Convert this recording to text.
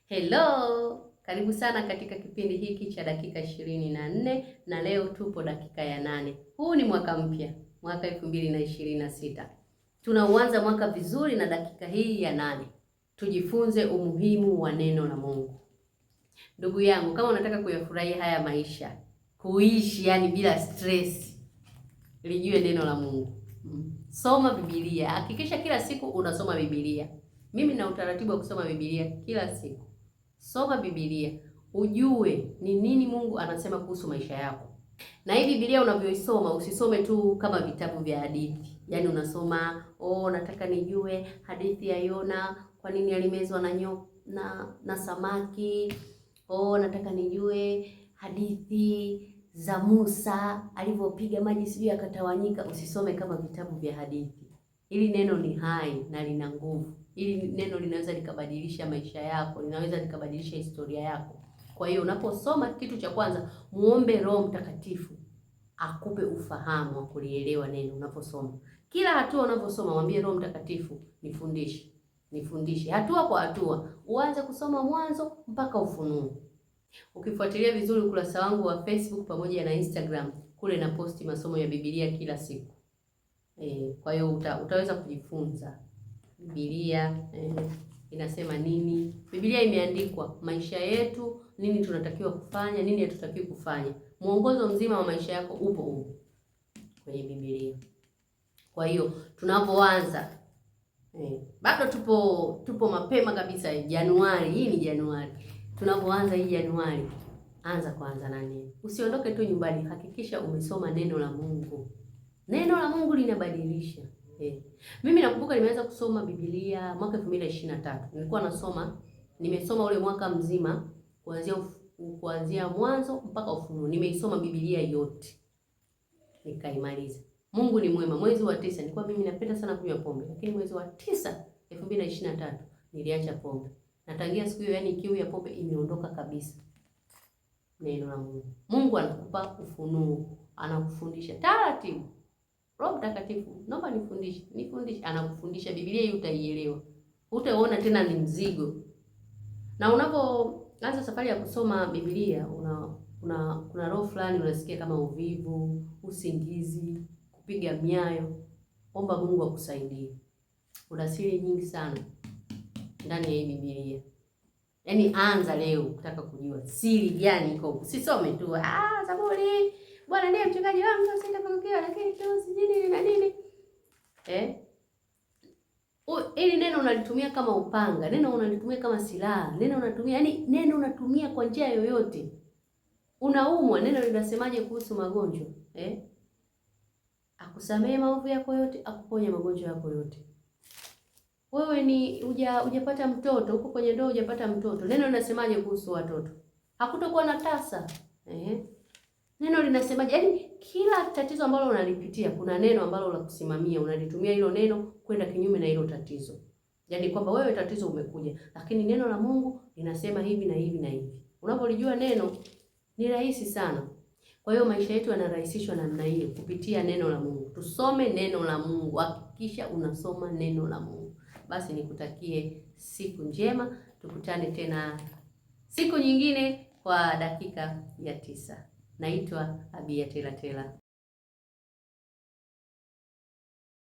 Hello, karibu sana katika kipindi hiki cha dakika 24 na leo tupo dakika ya 8. Huu ni mwaka mpya, mwaka 2026. Tunauanza mwaka vizuri na dakika hii ya 8. Tujifunze umuhimu wa neno la Mungu. Ndugu yangu, kama unataka kuyafurahia haya maisha, kuishi yani bila stress, lijue neno la Mungu. Soma Biblia. Hakikisha kila siku unasoma Biblia. Mimi na utaratibu wa kusoma Biblia kila siku. Soma Biblia, ujue ni nini Mungu anasema kuhusu maisha yako. Na hii Biblia unavyoisoma, usisome tu kama vitabu vya hadithi. Yaani unasoma, nataka nijue hadithi ya Yona, kwa nini alimezwa na samaki. Nataka nijue hadithi za Musa alivyopiga maji sijui akatawanyika. Usisome kama vitabu vya hadithi. Hili neno ni hai na lina nguvu. Hili neno linaweza likabadilisha maisha yako, linaweza likabadilisha historia yako. Kwa hiyo unaposoma, kitu cha kwanza, muombe Roho Mtakatifu akupe ufahamu wa kulielewa neno unaposoma. Kila hatua unaposoma, mwambie Roho Mtakatifu, nifundishe hatua kwa hatua. Uanze kusoma Mwanzo mpaka Ufunuo. Ukifuatilia vizuri ukurasa wangu wa Facebook pamoja na Instagram, kule na posti masomo ya Biblia kila siku. Kwa hiyo utaweza kujifunza Biblia inasema nini. Biblia imeandikwa maisha yetu, nini tunatakiwa kufanya, nini hatutakiwi kufanya. Mwongozo mzima wa maisha yako upo kwenye Biblia. Kwa hiyo tunapoanza bado tupo mapema kabisa, Januari. Hii ni Januari. Tunapoanza hii Januari, anza kwanza na neno. Usiondoke tu nyumbani, hakikisha umesoma neno la Mungu. Neno la Mungu linabadilisha. Mimi nakumbuka nimeanza kusoma Biblia mwaka 2023. Nimesoma ule mwaka mzima kuanzia Mwanzo mpaka Ufunuo. Nimeisoma Biblia yote. Nikaimaliza. Mungu ni mwema. Mwezi wa 9 nilikuwa mimi napenda sana kunywa pombe, lakini mwezi wa 9 2023 niliacha pombe. Natangia siku hiyo yani kiu ya pombe imeondoka kabisa. Neno la Mungu. Mungu anakupa ufunuo, anakufundisha taratibu. Roho Mtakatifu, naomba nifundishe, anakufundisha. Biblia hii utaielewa. Utaona tena ni mzigo. Na unapoanza safari ya kusoma Biblia, kuna roho fulani unasikia kama uvivu, usingizi, kupiga miayo. Omba Mungu akusaidie. Kuna siri nyingi sana ndani ya hii Biblia. Yaani anza leo kutaka kujua siri gani iko. Usisome tu, Zaburi, Bwana ndiye mchungaji wangu, sitapungukiwa lakini tu sijini na nini. Ili neno unalitumia kama upanga, neno unalitumia kama silaha, neno unatumia kwa njia yoyote. Unaumwa, neno linasemaje kuhusu magonjwa? Akusamehe maovu yako yote, akuponya magonjwa yako yote. Wewe ni hujapata mtoto, uko kwenye ndoa hujapata mtoto. Neno linasemaje kuhusu watoto? Hakutokuwa na tasa. Neno linasemaje? Yaani kila tatizo ambalo unalipitia kuna neno ambalo la kusimamia, unalitumia hilo neno kwenda kinyume na hilo tatizo. Yaani kwamba wewe tatizo umekuja, lakini neno la Mungu linasema hivi na hivi na hivi. Unapolijua neno ni rahisi sana. Kwa hiyo maisha yetu yanarahisishwa namna hiyo kupitia neno la Mungu. Tusome neno la Mungu. Hakikisha unasoma neno la Mungu. Basi nikutakie siku njema. Tukutane tena siku nyingine kwa dakika ya 9. Naitwa Abia Tela Tela.